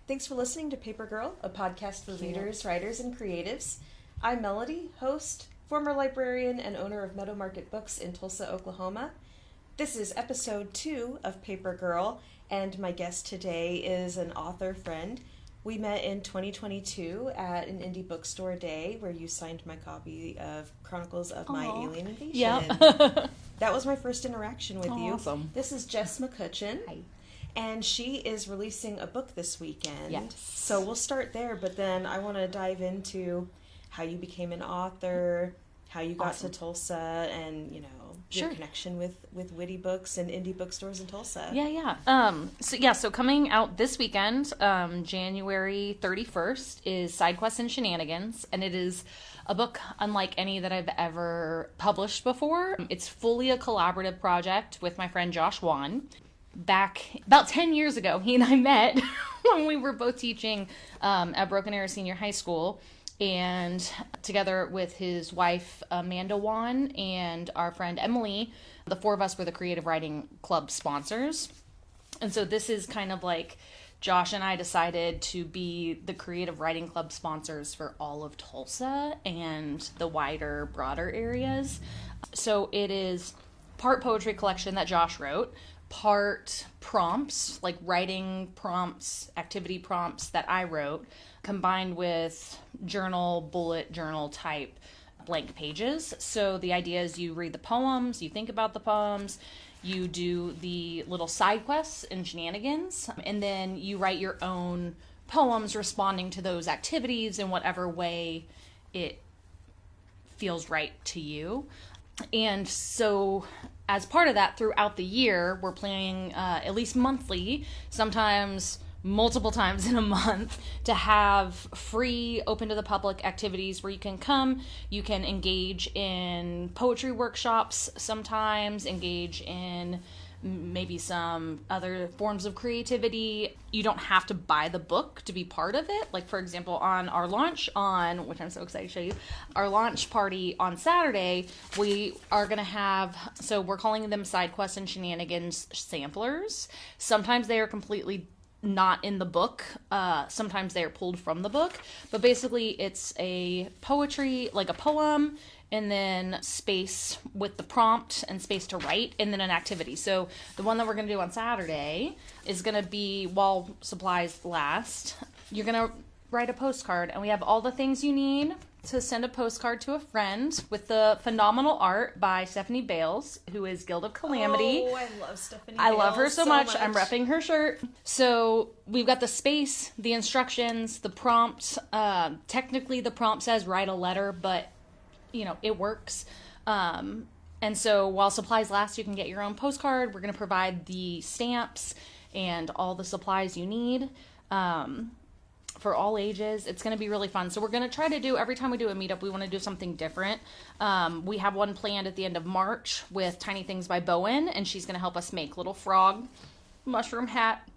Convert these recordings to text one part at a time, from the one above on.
Thanks for listening to Paper Girl, a podcast for readers, writers, and creatives. I'm Melodie, host, former librarian, and owner of Meadow Market Books in Tulsa, Oklahoma. This is episode 2 of Paper Girl, and my guest today is an author friend. We met in 2022 at an indie bookstore day where you signed my copy of Chronicles of My Alien Invasion. Yep. That was my first interaction with you. Awesome. This is Jes McCutchen. Hi. And she is releasing a book this weekend. Yes. So we'll start there, but then I want to dive into how you became an author, how you got to Tulsa, and, you know, your connection with witty books and indie bookstores in Tulsa. So coming out this weekend, January 31st, is Sidequests and Shenanigans, and it is a book unlike any that I've ever published before. It's fully a collaborative project with my friend Josh Wann. Back about 10 years ago, he and I met when we were both teaching at Broken Arrow Senior High School, and together with his wife Amanda Wann and our friend Emily, the four of us were the Creative Writing Club sponsors. And so this is kind of like Josh and I decided to be the Creative Writing Club sponsors for all of Tulsa and the wider, broader areas. So it is part poetry collection that Josh wrote, part prompts, like writing prompts, activity prompts that I wrote, combined with bullet journal type blank pages. So the idea is you read the poems, you think about the poems, you do the little side quests and shenanigans, and then you write your own poems responding to those activities in whatever way it feels right to you. And so as part of that, throughout the year, we're planning at least monthly, sometimes multiple times in a month, to have free, open to the public activities where you can come, you can engage in poetry workshops sometimes, engage in maybe some other forms of creativity. You don't have to buy the book to be part of it. Like, for example, on our launch which I'm so excited to show you, our launch party on Saturday, we are going to have, so we're calling them Sidequests and Shenanigans samplers. Sometimes they are completely not in the book. Sometimes they are pulled from the book. But basically, it's a poetry, like a poem, and then space with the prompt and space to write, and then an activity. So the one that we're going to do on Saturday is going to be, while supplies last, you're going to write a postcard, and we have all the things you need to send a postcard to a friend, with the phenomenal art by Stephanie Bales, who is Guild of Calamity. Oh, I love Stephanie I Bales love her so much. I'm repping her shirt. So we've got the space, the instructions, the prompt. Technically, the prompt says write a letter, but you know, it works. And so while supplies last, you can get your own postcard. We're going to provide the stamps and all the supplies you need for all ages. It's going to be really fun. So we're going to try to do, every time we do a meetup, we want to do something different. We have one planned at the end of March with Tiny Things by Bowen, and she's going to help us make little frog mushroom hat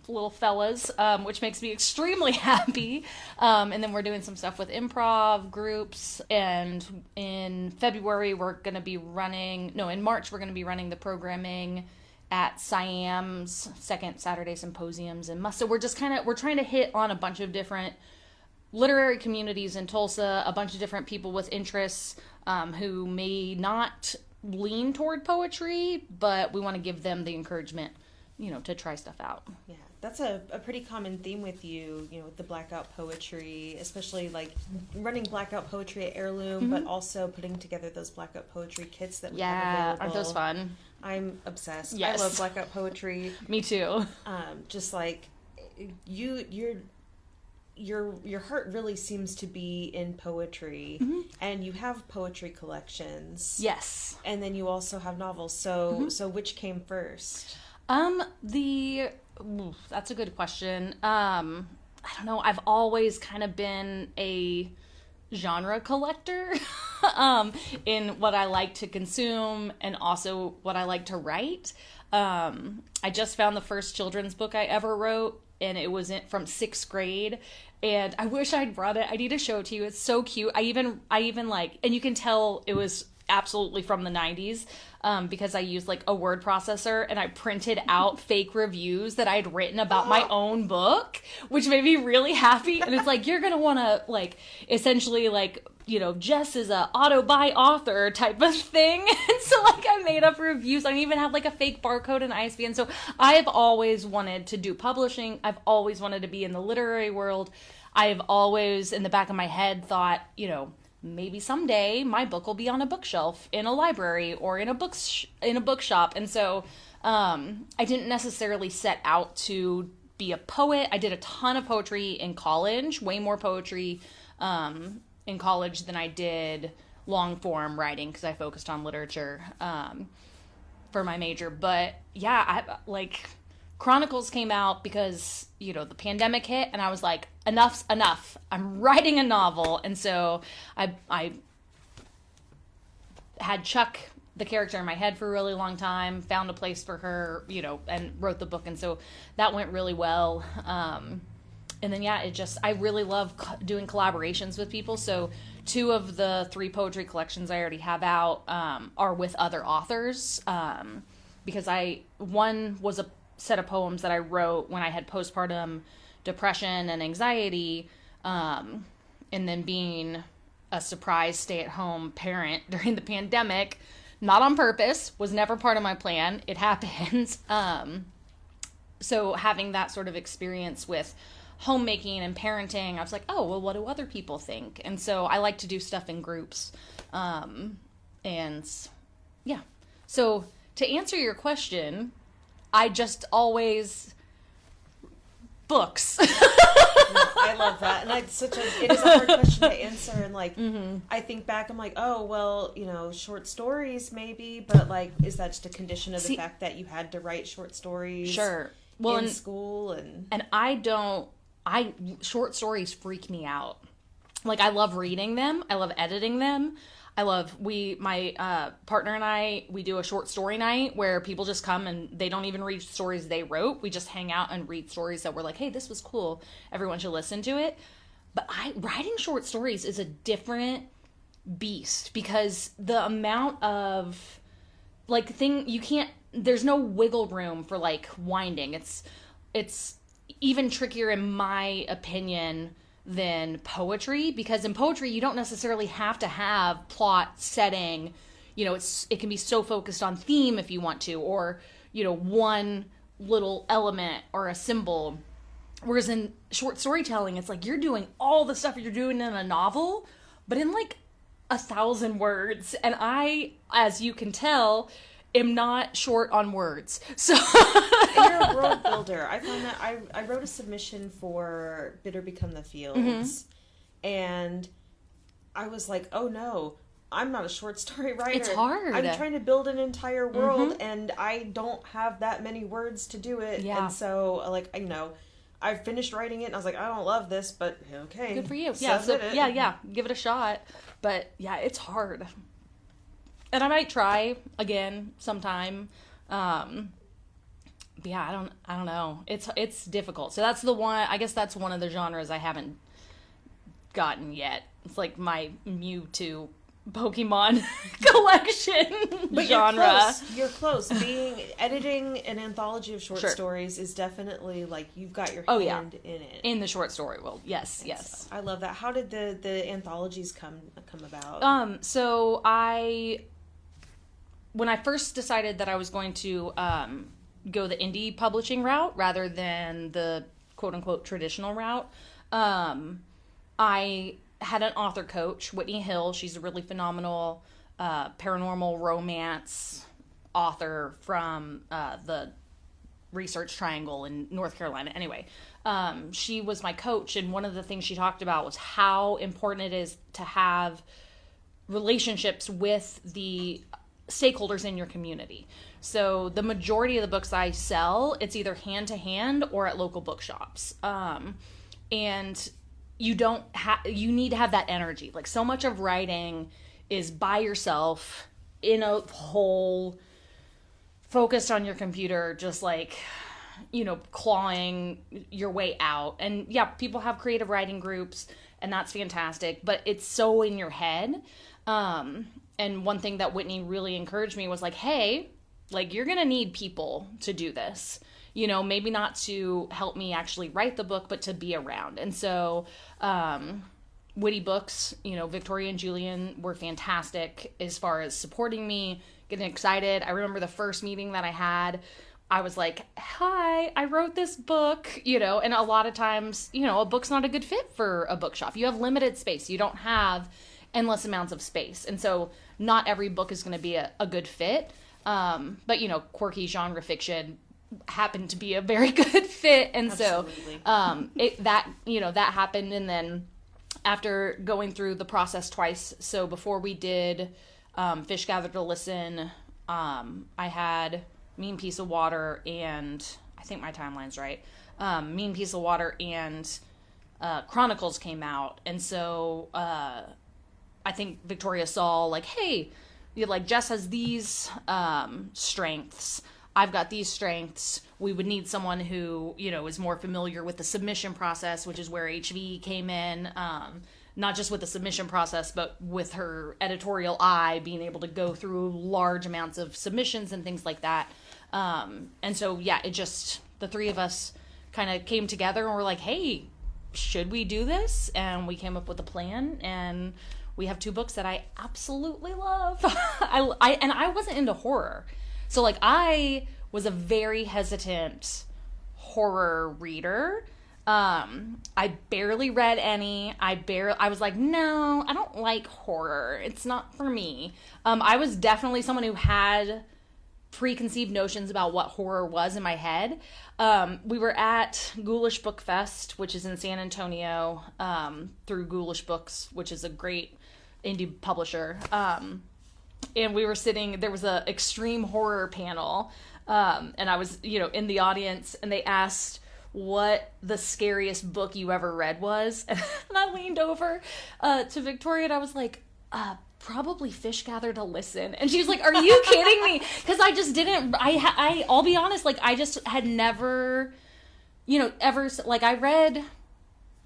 little fellas, which makes me extremely happy. And then we're doing some stuff with improv groups, and in February in March we're going to be running the programming at Siam's second Saturday symposiums and so we're trying to hit on a bunch of different literary communities in Tulsa, a bunch of different people with interests who may not lean toward poetry, but we want to give them the encouragement, you know, to try stuff out. Yeah, that's a pretty common theme with you, you know, with the blackout poetry, especially like running blackout poetry at Heirloom, but also putting together those blackout poetry kits that we have available. Aren't those fun? I'm obsessed. Yes. I love blackout poetry. Me too. Just like your heart really seems to be in poetry, and you have poetry collections. Yes. And then you also have novels. So which came first? That's a good question. I don't know. I've always kind of been a genre collector in what I like to consume and also what I like to write. I just found the first children's book I ever wrote, and it was from 6th grade, and I wish I'd brought it. I need to show it to you. It's so cute. I even like, and you can tell it was absolutely from the 90s, because I used like a word processor and I printed out fake reviews that I'd written about my own book, which made me really happy. And it's like, you're going to want to like, essentially like, you know, Jes is a auto-buy author type of thing. And so like I made up reviews. I even have like a fake barcode and ISBN. So I've always wanted to do publishing. I've always wanted to be in the literary world. I've always in the back of my head thought, you know, maybe someday my book will be on a bookshelf in a library or in a bookshop. And so I didn't necessarily set out to be a poet. I did a ton of poetry in college, way more poetry in college than I did long form writing because I focused on literature for my major. But yeah, Chronicles came out because, you know, the pandemic hit and I was like, enough's enough. I'm writing a novel. And so I had Chuck, the character, in my head for a really long time, found a place for her, you know, and wrote the book. And so that went really well. And then, yeah, I really love doing collaborations with people. So 2 of the 3 poetry collections I already have out are with other authors. Because one was a set of poems that I wrote when I had postpartum depression and anxiety. And then being a surprise stay-at-home parent during the pandemic, not on purpose, was never part of my plan. It happened. So having that sort of experience with homemaking and parenting, I was like, oh, well, what do other people think? And so I like to do stuff in groups. And yeah. So to answer your question, I just always books. I love that. And it is a hard question to answer. And like, I think back, I'm like, oh, well, you know, short stories maybe, but like, is that just a condition of the fact that you had to write short stories? Sure. Well, in school and short stories freak me out. Like, I love reading them. I love editing them. My partner and I, we do a short story night where people just come and they don't even read stories they wrote. We just hang out and read stories that we're like, hey, this was cool. Everyone should listen to it. But writing short stories is a different beast because the amount of like there's no wiggle room for like winding. It's even trickier in my opinion than poetry, because in poetry you don't necessarily have to have plot, setting, you know, it can be so focused on theme if you want to, or, you know, one little element or a symbol, whereas in short storytelling it's like you're doing all the stuff you're doing in a novel but in like 1,000 words, and I, as you can tell, am not short on words. So you're a world builder. I found that I wrote a submission for Bitter Become the Fields, and I was like, oh no, I'm not a short story writer. It's hard. I'm trying to build an entire world, and I don't have that many words to do it. Yeah. And so, like, you know, I finished writing it, and I was like, I don't love this, but okay. Good for you. Yeah, give it a shot. But yeah, it's hard. And I might try again sometime. But yeah, I don't know. It's difficult. So that's the one, I guess that's one of the genres I haven't gotten yet. It's like my Mewtwo Pokemon collection but genre. You're close. Editing an anthology of short stories is definitely like you've got your hand in it. In the short story world. Yes. So I love that. How did the anthologies come about? So when I first decided that I was going to go the indie publishing route rather than the quote-unquote traditional route, I had an author coach, Whitney Hill. She's a really phenomenal paranormal romance author from the Research Triangle in North Carolina. Anyway, she was my coach, and one of the things she talked about was how important it is to have relationships with the stakeholders in your community. So the majority of the books I sell, it's either hand to hand or at local bookshops. And you need to have that energy. Like, so much of writing is by yourself in a hole, focused on your computer, just like, you know, clawing your way out. And yeah, people have creative writing groups, and that's fantastic, but it's so in your head. And one thing that Whitney really encouraged me was like, hey, like, you're going to need people to do this. You know, maybe not to help me actually write the book, but to be around. And so, Witty Books, you know, Victoria and Julian were fantastic as far as supporting me, getting excited. I remember the first meeting that I had, I was like, hi, I wrote this book, you know, and a lot of times, you know, a book's not a good fit for a bookshop. You have limited space. You don't have endless amounts of space. And so not every book is going to be a good fit. But, you know, quirky genre fiction happened to be a very good fit. And Absolutely. so that happened. And then after going through the process twice, so before we did Fish Gathered to Listen, I had Mean Piece of Water and, I think my timeline's right, Mean Piece of Water and Chronicles came out. And so I think Victoria saw, like, hey, like, Jess has these strengths. I've got these strengths. We would need someone who, you know, is more familiar with the submission process, which is where HV came in. Not just with the submission process, but with her editorial eye, being able to go through large amounts of submissions and things like that. And so, yeah, the three of us kind of came together and were like, hey, should we do this? And we came up with a plan, and we have 2 books that I absolutely love. I wasn't into horror. So, like, I was a very hesitant horror reader. I barely read any. I was like, no, I don't like horror. It's not for me. I was definitely someone who had preconceived notions about what horror was in my head. We were at Ghoulish Book Fest, which is in San Antonio, through Ghoulish Books, which is a great indie publisher. And we were sitting, there was a extreme horror panel, and I was, you know, in the audience, and they asked what the scariest book you ever read was. And I leaned over to Victoria, and I was like, probably Fish Gather to Listen. And she was like, are you kidding me? Because I just didn't, I'll be honest, like, I just had never, you know, ever, like, I read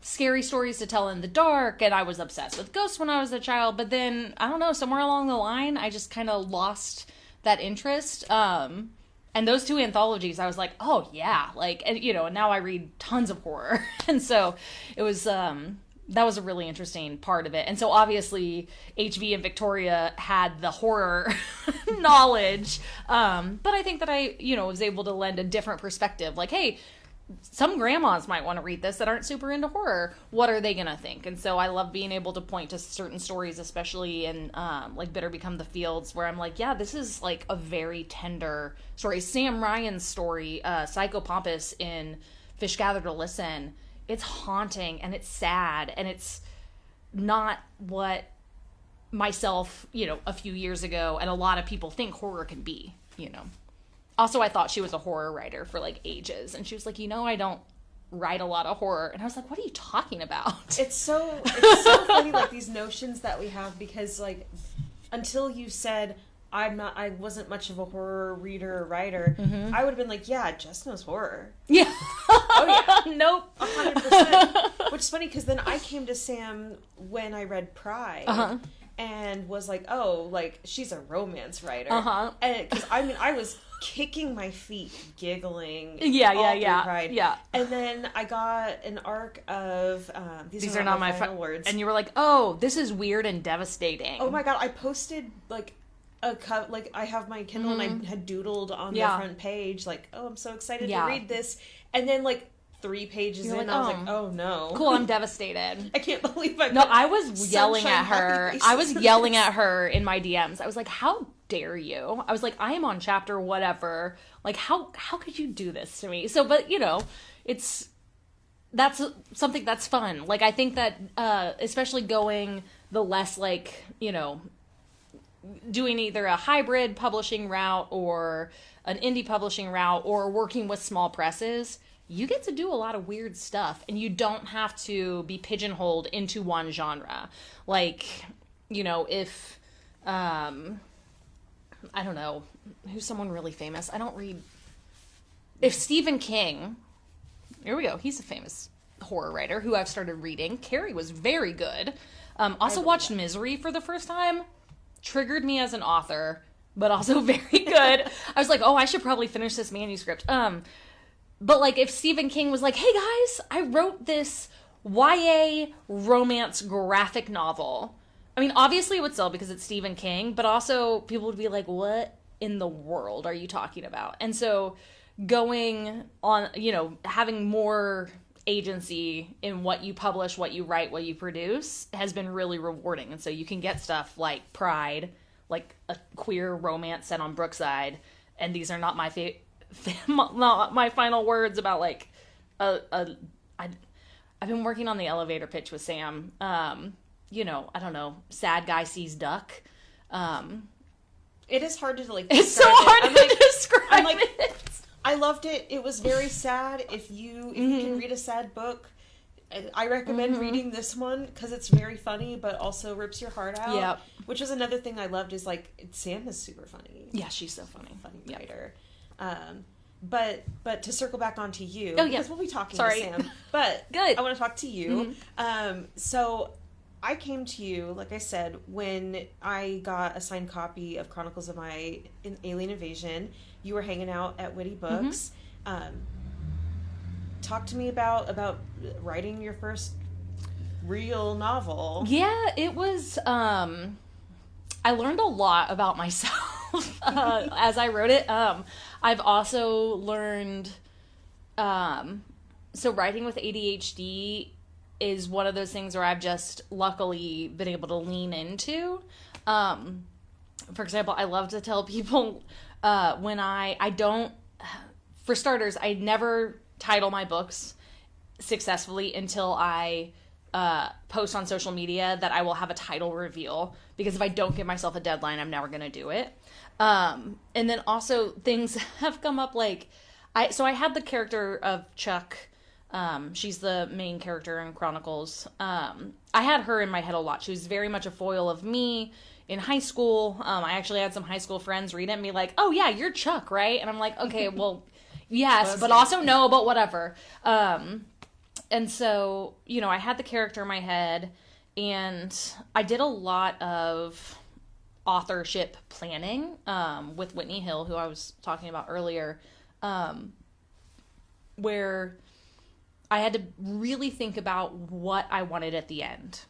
Scary Stories to Tell in the Dark, and I was obsessed with ghosts when I was a child, but then, I don't know, somewhere along the line, I just kind of lost that interest. And those 2 anthologies, I was like, oh yeah, like, and, you know, and now I read tons of horror. And so it was, that was a really interesting part of it. And so obviously HV and Victoria had the horror knowledge. But I think that I, you know, was able to lend a different perspective. Like, hey, some grandmas might want to read this that aren't super into horror. What are they going to think? And so I love being able to point to certain stories, especially in like Bitter Become the Fields, where I'm like, yeah, this is like a very tender story. Sam Ryan's story, Psychopompus in Fish Gather to Listen, it's haunting and it's sad, and it's not what myself, you know, a few years ago and a lot of people think horror can be, you know. Also, I thought she was a horror writer for, like, ages. And she was like, you know, I don't write a lot of horror. And I was like, what are you talking about? It's so funny, like, these notions that we have, because, like, until you said, I wasn't much of a horror reader or writer, I would have been like, yeah, Jess knows horror. Yeah. Oh, yeah. Nope. 100%. Which is funny, because then I came to Sam when I read Pride. And was like, oh, like, she's a romance writer. And because, I mean, I was kicking my feet, giggling. Yeah. Pride. Yeah. And then I got an arc of, these are not my final words. And you were like, oh, this is weird and devastating. Oh my god, I posted, like, I have my Kindle and I had doodled on the front page, like, oh, I'm so excited to read this. And then, like, 3 pages in, I was like, oh no. Cool, I'm devastated. I can't believe I was yelling at her. I was yelling at her in my DMs. I was like, how dare you? I was like, I am on chapter whatever. Like, how could you do this to me? So, but, you know, that's something that's fun. Like, I think that, especially going the less, like, you know, doing either a hybrid publishing route or an indie publishing route or working with small presses, you get to do a lot of weird stuff, and you don't have to be pigeonholed into one genre. Like, you know, if, I don't know, who's someone really famous? I don't read. If Stephen King, here we go, he's a famous horror writer who I've started reading. Carrie was very good. Also watched Misery for the first time. triggered me as an author, but also very good. I was like, oh, I should probably finish this manuscript. But like if Stephen King was like, hey guys, I wrote this YA romance graphic novel. I mean, obviously it would sell because it's Stephen King, but also people would be like, what in the world are you talking about? And so going on, you know, having more agency in what you publish, what you write, what you produce has been really rewarding. And so you can get stuff like Pride, like a queer romance set on Brookside, and these are not my not my final words about like I've been working on the elevator pitch with Sam. You know, I don't know, sad guy sees duck. It is hard to like. It's so hard to describe it. I loved it. It was very sad. If you can read a sad book, I recommend reading this one because it's very funny, but also rips your heart out. Yep. Which is another thing I loved is like Sam is super funny. Yeah, she's so funny. Funny writer. But to circle back onto you, because we'll be talking to Sam. But good. I want to talk to you. So I came to you, like I said, when I got a signed copy of Chronicles of My Alien Invasion. You were hanging out at Witty Books. Talk to me about writing your first real novel. Yeah, it was. I learned a lot about myself as I wrote it. I've also learned. So writing with ADHD is one of those things where I've just luckily been able to lean into. For example, I love to tell people when I don't, for starters, I never title my books successfully until I post on social media that I will have a title reveal, because if I don't give myself a deadline, I'm never going to do it. And then also things have come up like, I had the character of Chuck. She's the main character in Chronicles. I had her in my head a lot. She was very much a foil of me in high school. I actually had some high school friends read it and be like, oh yeah, you're Chuck, right? And I'm like, okay, well, yes, but also no, but whatever. And so, you know, I had the character in my head, and I did a lot of authorship planning with Whitney Hill, who I was talking about earlier, where I had to really think about what I wanted at the end.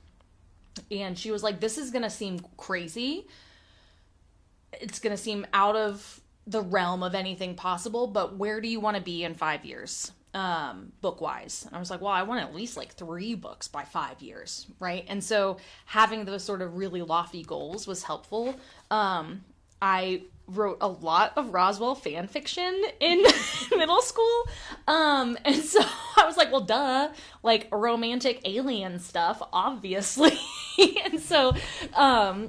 And she was like, this is going to seem crazy. It's going to seem out of the realm of anything possible, but where do you want to be in 5 years, book-wise? And I was like, well, I want at least like 3 books by 5 years, right? And so having those sort of really lofty goals was helpful. I wrote a lot of Roswell fan fiction in middle school. And so I was like, well, duh, like romantic alien stuff, obviously. And so,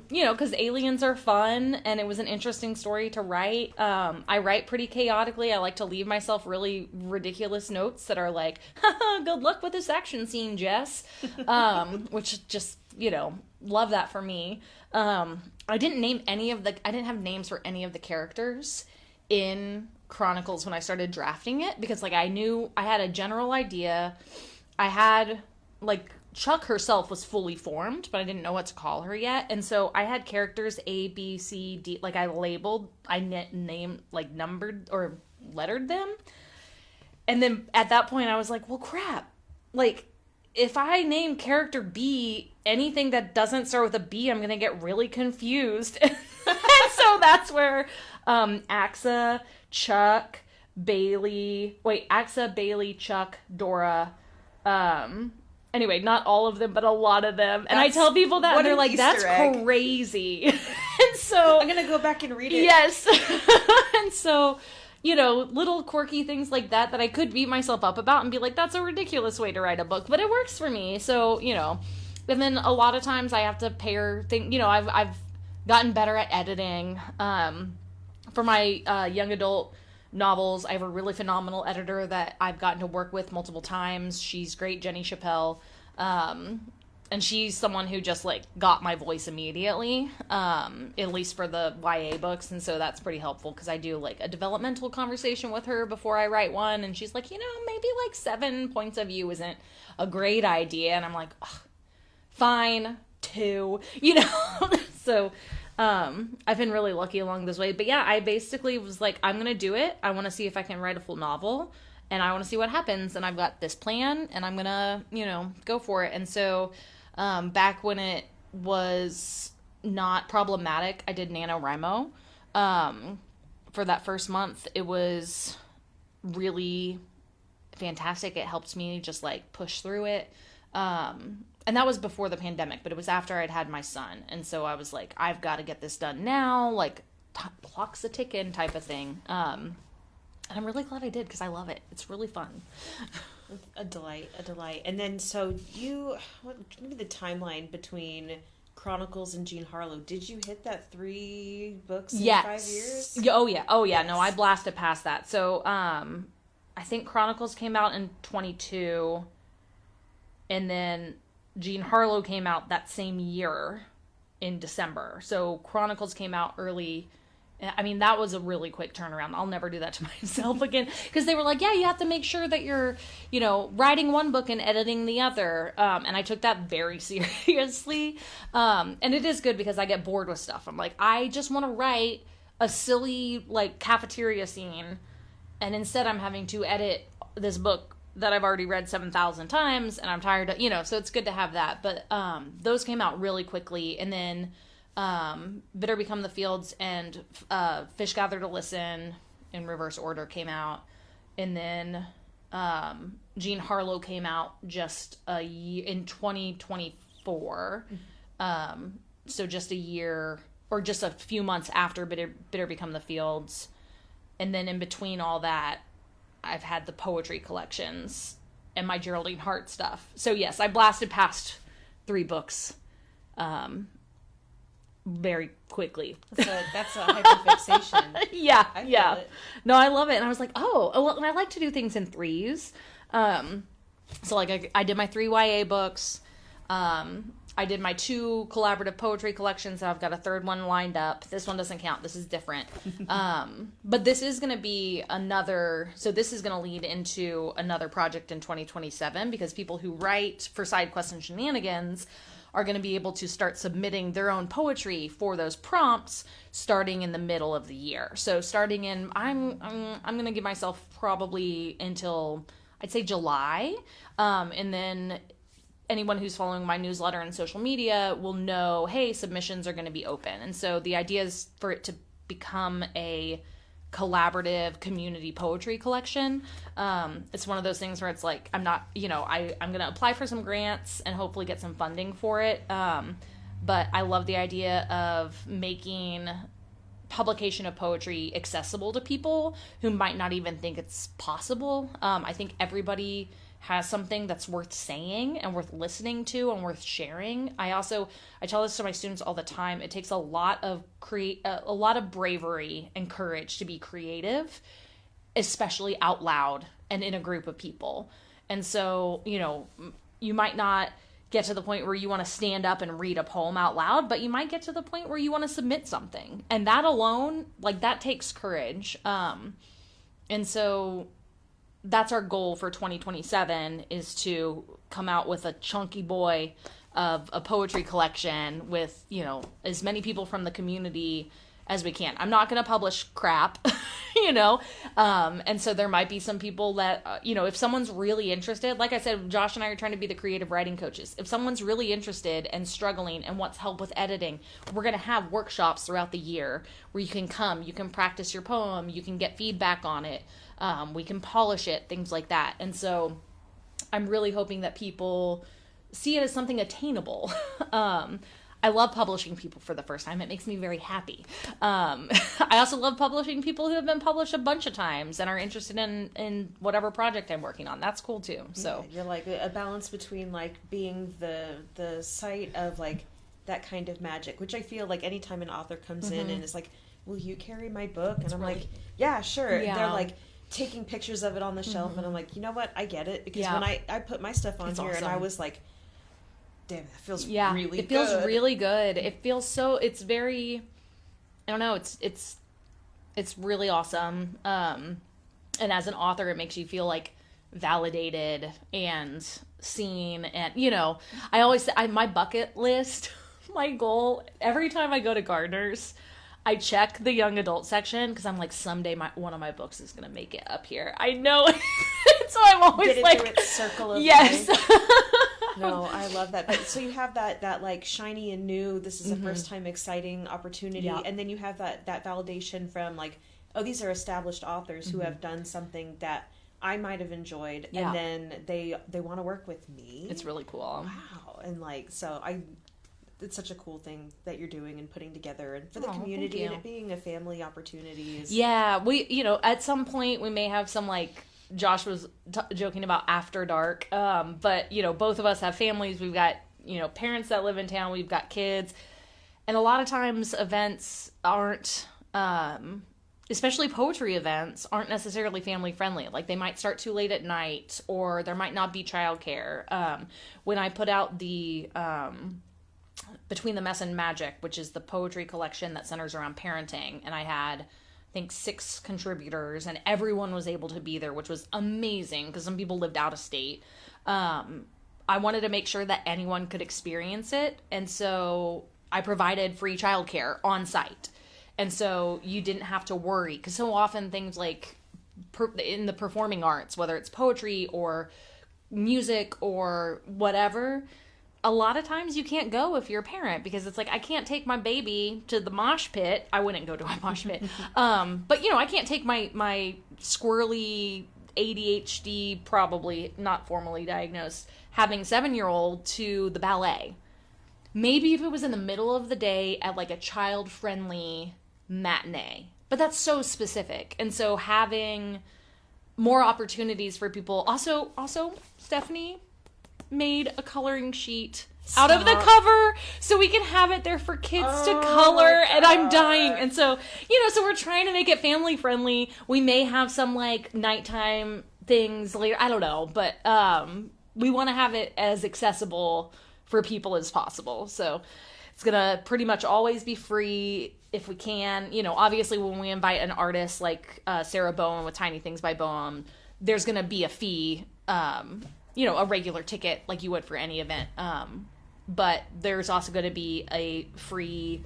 you know, because aliens are fun and it was an interesting story to write. I write pretty chaotically. I like to leave myself really ridiculous notes that are like, haha, good luck with this action scene, Jess. Which just, you know, love that for me. I didn't have names for any of the characters in Chronicles when I started drafting it, because like I knew I had a general idea. I had like Chuck herself was fully formed, but I didn't know what to call her yet. And so I had characters A, B, C, D, like I named, like numbered or lettered them. And then at that point I was like, well, crap. Like if I name character B anything that doesn't start with a B, I'm going to get really confused. And so that's where Axa, Chuck, Bailey, Chuck, Dora, anyway, not all of them, but a lot of them. And I tell people that, and they're like, that's crazy. And so I'm going to go back and read it. Yes. And so, you know, little quirky things like that I could beat myself up about and be like, that's a ridiculous way to write a book, but it works for me. So, you know, and then a lot of times I have to pair things, you know, I've gotten better at editing. For my young adult novels, I have a really phenomenal editor that I've gotten to work with multiple times. She's great, Jenny Chappelle. And she's someone who just like got my voice immediately, at least for the YA books. And so that's pretty helpful because I do like a developmental conversation with her before I write one. And she's like, you know, maybe like 7 points of view isn't a great idea. And I'm like, fine, 2, you know? So I've been really lucky along this way. But yeah, I basically was like, I'm going to do it. I want to see if I can write a full novel, and I want to see what happens. And I've got this plan, and I'm going to, go for it. And so back when it was not problematic, I did NaNoWriMo. For that first month, it was really fantastic. It helped me just like push through it. And that was before the pandemic, but it was after I'd had my son. And so I was like, I've got to get this done now, like clock's a ticking type of thing. And I'm really glad I did, because I love it. It's really fun. A delight. And then, so give me the timeline between Chronicles and Jean Harlow. Did you hit that 3 books in 5 years? Oh yeah. Yes. No, I Yes. blasted past that. So, I think Chronicles came out in 22, and then Jean Harlow came out that same year in December. So Chronicles came out early. I mean, that was a really quick turnaround. I'll never do that to myself again, because they were like, yeah, you have to make sure that you're, writing one book and editing the other. And I took that very seriously. And it is good because I get bored with stuff. I'm like, I just want to write a silly, like, cafeteria scene. And instead I'm having to edit this book that I've already read 7,000 times, and I'm tired of, so it's good to have that. But those came out really quickly. And then Bitter Become the Fields and Fish Gather to Listen in reverse order came out. And then Jean Harlow came out just a year in 2024. So just a year, or just a few months after Bitter Become the Fields. And then in between all that, I've had the poetry collections and my Geraldine Hart stuff. So yes, I blasted past 3 books very quickly. That's a hyperfixation. Yeah. I feel it. No, I love it. And I was like, oh, well, and I like to do things in 3s. So like I did my 3 YA books. I did my 2 collaborative poetry collections, and I've got a 3rd one lined up. This one doesn't count. This is different. But this is going to be this is going to lead into another project in 2027, because people who write for Sidequests and Shenanigans are going to be able to start submitting their own poetry for those prompts starting in the middle of the year. So starting in, I'm going to give myself probably until, I'd say, July. And then anyone who's following my newsletter and social media will know, hey, submissions are going to be open. And so the idea is for it to become a collaborative community poetry collection. It's one of those things where it's like, I'm not, I'm going to apply for some grants and hopefully get some funding for it. But I love the idea of making publication of poetry accessible to people who might not even think it's possible. I think everybody has something that's worth saying and worth listening to and worth sharing. I tell this to my students all the time. It takes a lot of bravery and courage to be creative, especially out loud and in a group of people. And so, you might not get to the point where you want to stand up and read a poem out loud, but you might get to the point where you want to submit something. And that alone, like, that takes courage. And so that's our goal for 2027, is to come out with a chunky boy of a poetry collection with, as many people from the community as we can. I'm not going to publish crap, and so there might be some people that, if someone's really interested, like I said, Josh and I are trying to be the creative writing coaches. If someone's really interested and struggling and wants help with editing, we're going to have workshops throughout the year where you can come, you can practice your poem, you can get feedback on it. We can polish it, things like that. And so I'm really hoping that people see it as something attainable. I love publishing people for the first time. It makes me very happy. I also love publishing people who have been published a bunch of times and are interested in whatever project I'm working on. That's cool too. So yeah, you're like a balance between like being the site of like that kind of magic, which I feel like anytime an author comes in and is like, will you carry my book? And I'm like, yeah, sure. Yeah. They're like taking pictures of it on the shelf, and I'm like, you know what? I get it, because when I put my stuff on It's here, awesome. and I was like, damn, that feels really good. It feels really good. It feels so, it's very, I don't know, it's really awesome. And as an author, it makes you feel like validated and seen. And, I always say, my bucket list my goal, every time I go to Gardner's, I check the young adult section because I'm like, someday one of my books is going to make it up here. I know. So I'm always Get it like, through its circle of yes. life. No, I love that. But so you have that like shiny and new, this is a first time exciting opportunity. Yeah. And then you have that validation from like, oh, these are established authors who have done something that I might have enjoyed. Yeah. And then they want to work with me. It's really cool. Wow. And like, so it's such a cool thing that you're doing and putting together, and for the community and it being a family opportunity is... Yeah, we, at some point we may have some, like, Josh was joking about after dark, but, both of us have families, we've got, parents that live in town, we've got kids, and a lot of times events aren't, especially poetry events, aren't necessarily family friendly. Like, they might start too late at night, or there might not be childcare. When I put out the... Between the Mess and Magic, which is the poetry collection that centers around parenting, and I had, I think, 6 contributors, and everyone was able to be there, which was amazing because some people lived out of state. I wanted to make sure that anyone could experience it, and so I provided free childcare on site, and so you didn't have to worry, because so often things like in the performing arts, whether it's poetry or music or whatever, a lot of times you can't go if you're a parent, because it's like, I can't take my baby to the mosh pit. I wouldn't go to a mosh pit. But, I can't take my squirrely ADHD, probably not formally diagnosed, having 7-year-old to the ballet. Maybe if it was in the middle of the day at like a child-friendly matinee. But that's so specific. And so having more opportunities for people. Also, Stephanie made a coloring sheet out of the cover so we can have it there for kids to color, and I'm dying. And so, so we're trying to make it family friendly. We may have some like nighttime things later, I don't know, but we want to have it as accessible for people as possible. So it's gonna pretty much always be free if we can. Obviously when we invite an artist like Sarah Bowen with Tiny Things by Bowen, there's gonna be a fee, a regular ticket like you would for any event. But there's also going to be a free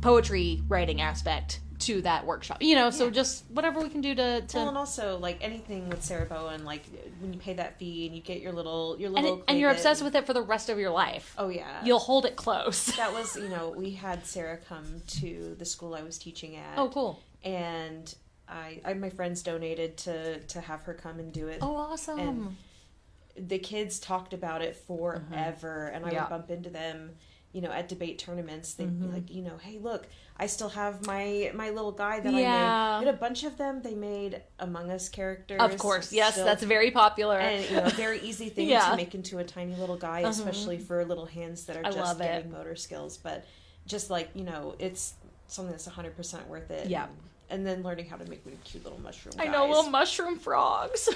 poetry writing aspect to that workshop. So just whatever we can do to... Well, and also, like, anything with Sarah Bowen, like, when you pay that fee and you get your little and you're obsessed with it for the rest of your life. Oh, yeah. You'll hold it close. That was, we had Sarah come to the school I was teaching at. Oh, cool. And my friends donated to have her come and do it. Oh, awesome. And the kids talked about it forever, and I would bump into them, at debate tournaments. They'd be like, hey, look, I still have my little guy that I made. And a bunch of them, they made Among Us characters. Of course, yes, that's very popular. And, a very easy thing to make into a tiny little guy, especially for little hands that are just getting motor skills. But just like, it's something that's 100% worth it. Yeah. And then learning how to make really cute little mushroom guys. I know, little mushroom frogs.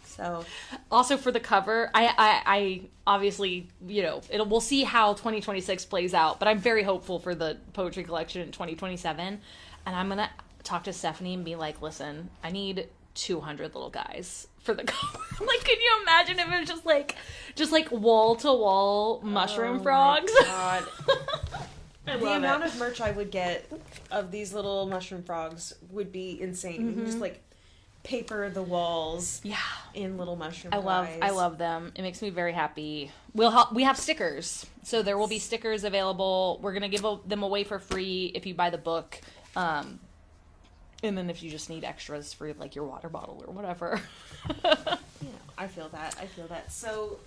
So, also for the cover, I obviously, we'll see how 2026 plays out, but I'm very hopeful for the poetry collection in 2027. And I'm going to talk to Stephanie and be like, listen, I need 200 little guys for the cover. Like, can you imagine if it was just like wall to wall mushroom frogs? My God. The amount of merch I would get of these little mushroom frogs would be insane. Just like paper the walls in little mushroom guys. I love them. It makes me very happy. We have stickers, so there will be stickers available. We're gonna give them away for free if you buy the book, and then if you just need extras for like your water bottle or whatever. I feel that. So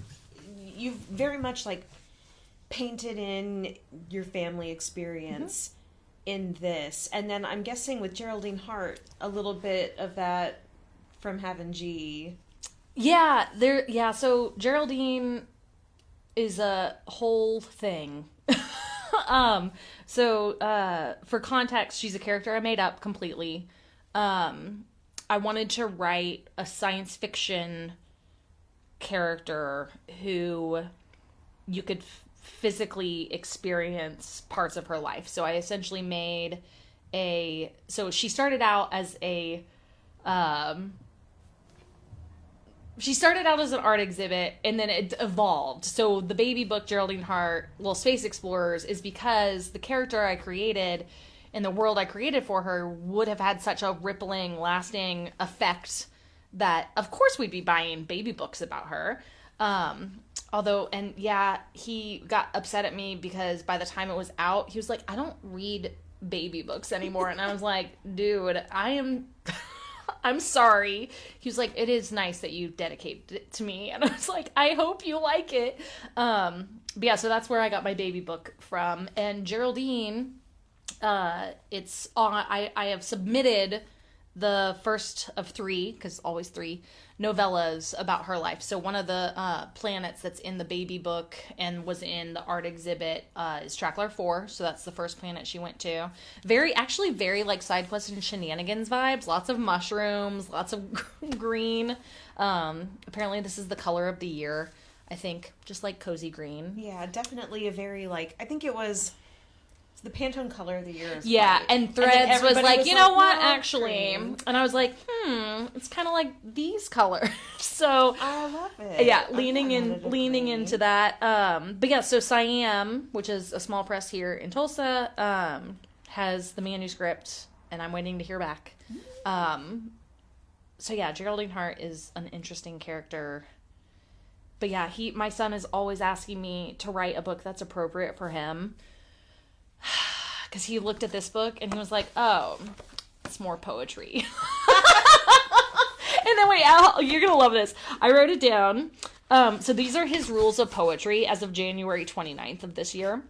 you've very much like painted in your family experience in this, and then I'm guessing with Geraldine Hart, a little bit of that from Having G. So Geraldine is a whole thing. For context, she's a character I made up completely. I wanted to write a science fiction character who you could physically experience parts of her life. So I essentially made so she started out as a she started out as an art exhibit, and then it evolved. So the baby book, Geraldine Hart, Little Space Explorers, is because the character I created and the world I created for her would have had such a rippling, lasting effect that, of course, we'd be buying baby books about her. He got upset at me because by the time it was out, he was like, I don't read baby books anymore. And I was like, dude, I'm sorry. He was like, it is nice that you dedicated it to me. And I was like, I hope you like it. But yeah, so that's where I got my baby book from. And Geraldine, it's on, I have submitted the first of 3, because always 3, novellas about her life. So one of the planets that's in the baby book and was in the art exhibit is Trackler 4. So that's the first planet she went to. Very like Sidequests and Shenanigans vibes. Lots of mushrooms, lots of green. Apparently this is the color of the year, I think. Just like cozy green. Yeah, definitely a very like, I think it was... the Pantone color of the year is yeah, white. and Threads was like, you know what, no, actually. green. And I was like, it's kind of like these colors. So I love it. Yeah, leaning into that. But yeah, so Siam, which is a small press here in Tulsa, has the manuscript, and I'm waiting to hear back. So yeah, Geraldine Hart is an interesting character. But yeah, my son is always asking me to write a book that's appropriate for him. Because he looked at this book and he was like, oh, it's more poetry. And then wait, you're going to love this. I wrote it down. So these are his rules of poetry as of January 29th of this year.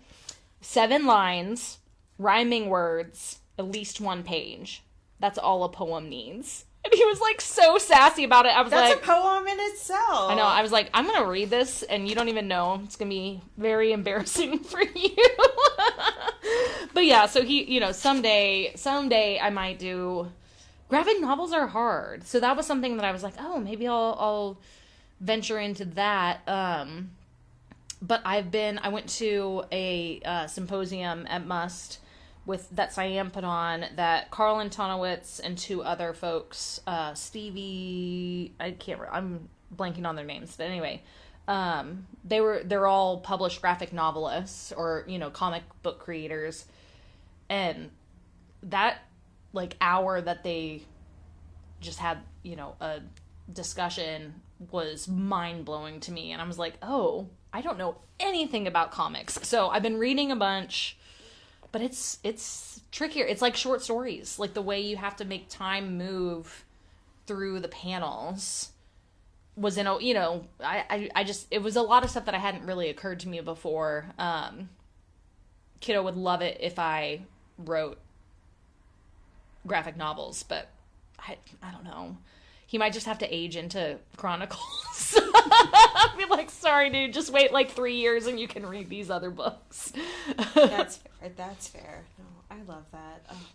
7 lines, rhyming words, at least 1 page. That's all a poem needs. And he was like so sassy about it. I was That's like, a poem in itself. I know. I was like, I'm going to read this and you don't even know. It's going to be very embarrassing for you. But yeah, so he, someday I might do... Graphic novels are hard. So that was something that I was like, oh, maybe I'll venture into that. But I went to a symposium at Must that Siam put on that Carl Antonowitz and 2 other folks, Stevie, I'm blanking on their names, but anyway, they're all published graphic novelists or, comic book creators. And that hour that they just had, a discussion was mind-blowing to me. And I was like, oh, I don't know anything about comics. So I've been reading a bunch, but it's trickier. It's like short stories, like the way you have to make time move through the panels was it was a lot of stuff that I hadn't really occurred to me before. Kiddo would love it if I wrote graphic novels, but I don't know. He might just have to age into Chronicles. I'd be like, sorry, dude, just wait 3 years and you can read these other books. That's fair. No, I love that. Oh,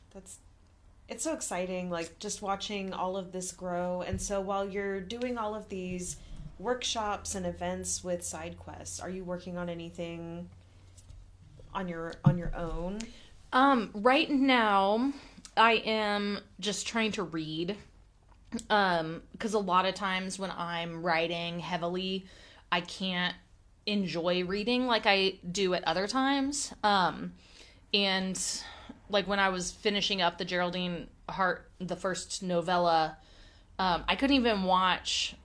it's so exciting, just watching all of this grow. And so while you're doing all of these workshops and events with Sidequests, are you working on anything on your own? Right now, I am just trying to read. Because a lot of times when I'm writing heavily, I can't enjoy reading like I do at other times. And when I was finishing up the Geraldine Hart, the first novella, I couldn't even watch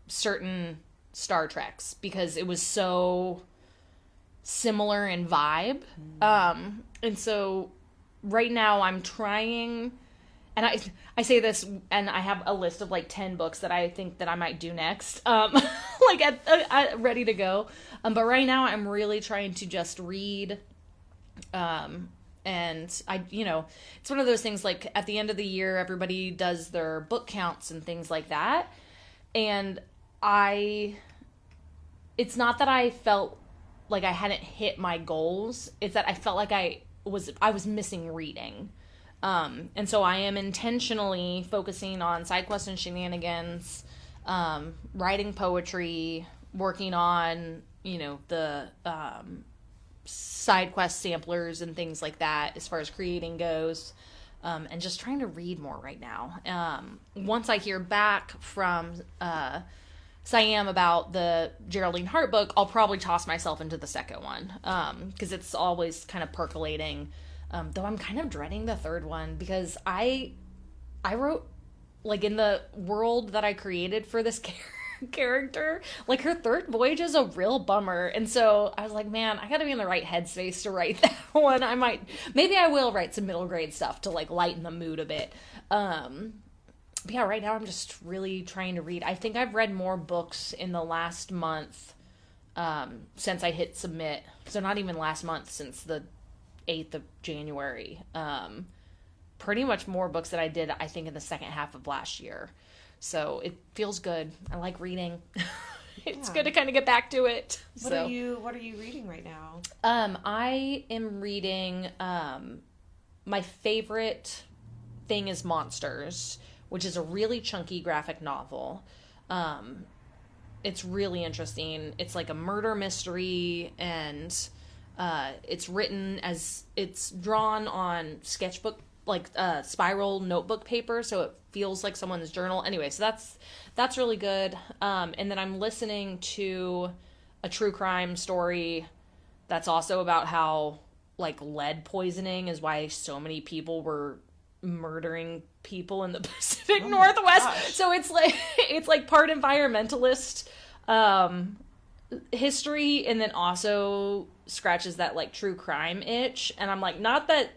certain Star Treks because it was so similar in vibe. And so right now I'm trying, and I say this, and I have a list of 10 books that I think that I might do next, ready to go. But right now I'm really trying to just read, and it's one of those things, at the end of the year, everybody does their book counts and things like that. And it's not that I felt like I hadn't hit my goals. It's that I felt like I was missing reading. And so I am intentionally focusing on Sidequests and Shenanigans, writing poetry, working on, the Sidequest samplers and things like that as far as creating goes. and just trying to read more right now. Once I hear back from Siam about the Geraldine Hart book, I'll probably toss myself into the second one, because it's always kind of percolating. Though I'm kind of dreading the third one, because I wrote, like, in the world that I created for this character, like, her third voyage is a real bummer. And so I was like, man, I gotta be in the right headspace to write that one. Maybe I will write some middle grade stuff to, like, lighten the mood a bit. But yeah, right now I'm just really trying to read. I think I've read more books in the last month, since I hit submit. So not even last month, since the 8th of January. Pretty much more books that I did, I think, in the second half of last year. So it feels good. I like reading. It's good to kind of get back to it. What are you reading right now? I am reading, my favorite thing is Monsters, which is a really chunky graphic novel. It's really interesting. It's like a murder mystery, and it's drawn on sketchbook, like spiral notebook paper, so it feels like someone's journal. Anyway, so that's really good. And then I'm listening to a true crime story that's also about how, like, lead poisoning is why so many people were murdering people in the Pacific Northwest. Gosh. So it's like part environmentalist history, and then also scratches that, like, true crime itch. And I'm like, not that,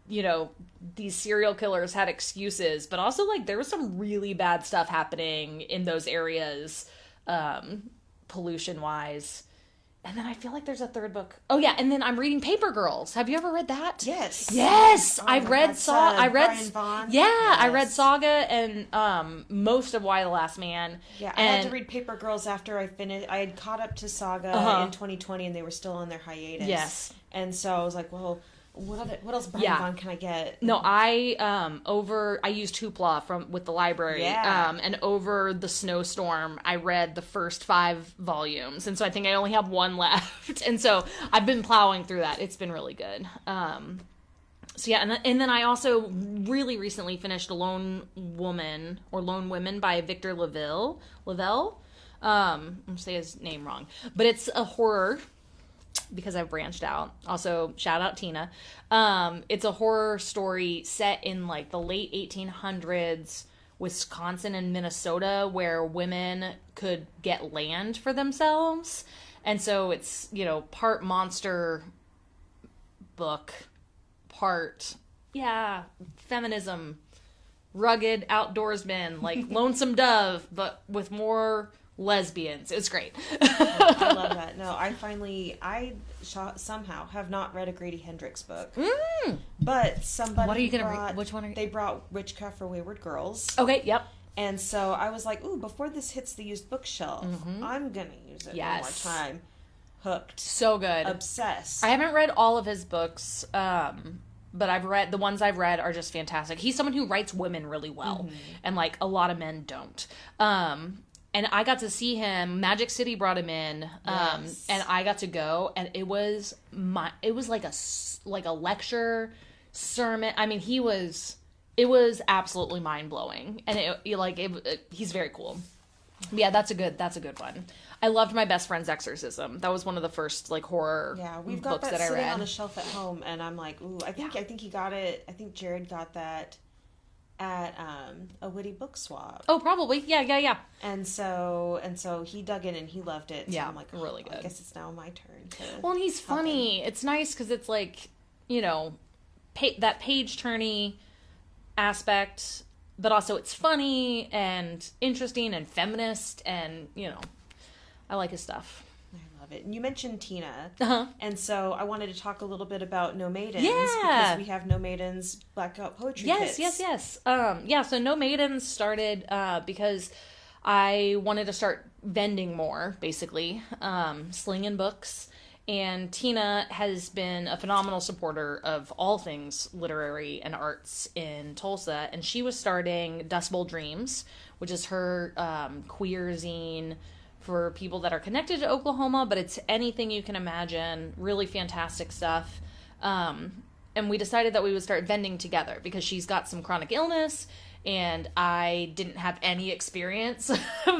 you know, these serial killers had excuses, but also, like, there was some really bad stuff happening in those areas, pollution wise. And then I feel like there's a third book. Oh yeah, and then I'm reading Paper Girls. Have you ever read that? Yes. Yes, Oh, I've read Brian Vaughan. Yeah, Yes. I read Saga and most of Why the Last Man. Yeah, I had to read Paper Girls after I finished. I had caught up to Saga in 2020, and they were still on their hiatus. Yes. And so I was like, well, what else Brian Vaughan can I get? No, I used Hoopla with the library. Yeah. And over the snowstorm, I read the first 5 volumes, and so I think I only have 1 left. And so I've been plowing through that. It's been really good. So yeah, and then I also really recently finished Lone Woman or Lone Women by Victor Lavelle. I'm gonna say his name wrong, but it's a horror, because I've branched out. Also, shout out Tina. It's a horror story set in, like, the late 1800s, Wisconsin and Minnesota, where women could get land for themselves. And so it's, you know, part monster book, part, feminism, rugged outdoorsman, like Lonesome Dove, but with more lesbians. It's great. I love that. No, I somehow have not read a Grady Hendrix book. But somebody What are you going to read? Which one are you? They brought Witchcraft for Wayward Girls. Okay, yep. And so I was like, ooh, before this hits the used bookshelf, I'm going to use it one more time. Hooked. So good. Obsessed. I haven't read all of his books, but I've read, the ones I've read are just fantastic. He's someone who writes women really well, and, like, a lot of men don't. And I got to see him. Magic City brought him in, and I got to go, and it was like a lecture sermon. I mean, it was absolutely mind blowing, and he's very cool. Yeah, that's a good one. I loved My Best Friend's Exorcism. That was one of the first, like, horror we've got books that that I sitting read on a shelf at home, and I'm like, ooh, I think he got it. I think Jared got that at a Witty Book Swap. Oh, probably. Yeah. And so he dug in and he loved it. So Yeah, I'm like, really good. I guess it's now my turn. Well, and he's funny. It's nice because it's like, you know, that page-turny aspect, but also it's funny and interesting and feminist, and, you know, I like his stuff. I love it. And you mentioned Tina. Uh-huh. And so I wanted to talk a little bit about No Maidens. Yeah. Because we have No Maidens Blackout Poetry Kits. Yes. So No Maidens started because I wanted to start vending more, basically, slinging books. And Tina has been a phenomenal supporter of all things literary and arts in Tulsa. And she was starting Dust Bowl Dreams, which is her queer zine for people that are connected to Oklahoma, but it's anything you can imagine. Really fantastic stuff. And and we decided that we would start vending together because she's got some chronic illness and I didn't have any experience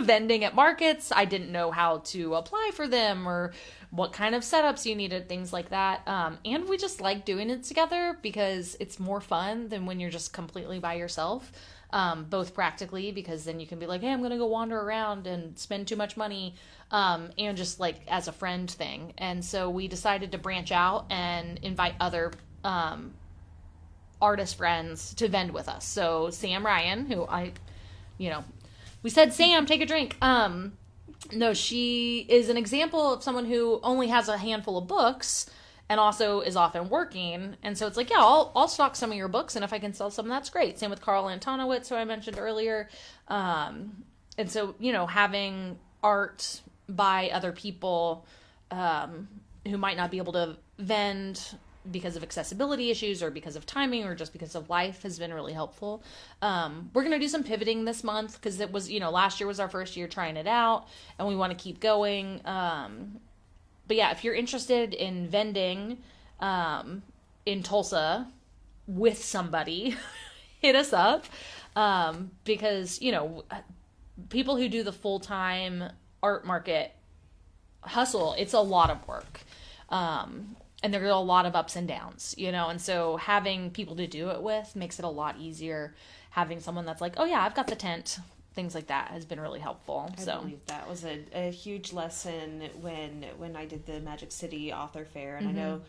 vending at markets. I didn't know how to apply for them or what kind of setups you needed, things like that. And we just like doing it together because it's more fun than when you're just completely by yourself. Both practically, because then you can be like, hey, I'm going to go wander around and spend too much money, and just like as a friend thing. And so we decided to branch out and invite other artist friends to vend with us. So Sam Ryan, who we said, Sam, take a drink. No, she is an example of someone who only has a handful of books and also is often working. And so it's like, yeah, I'll stock some of your books, and if I can sell some, that's great. Same with Carl Antonowitz, who I mentioned earlier. And so, having art by other people who might not be able to vend because of accessibility issues or because of timing or just because of life has been really helpful. We're going to do some pivoting this month because it was, last year was our first year trying it out, and we want to keep going. But yeah, if you're interested in vending in Tulsa with somebody, hit us up. Because, people who do the full-time art market hustle, it's a lot of work. And there are a lot of ups and downs, and so having people to do it with makes it a lot easier. Having someone that's like, oh yeah, I've got the tent, things like that has been really helpful. I believe that was a huge lesson when I did the Magic City Author Fair, and I know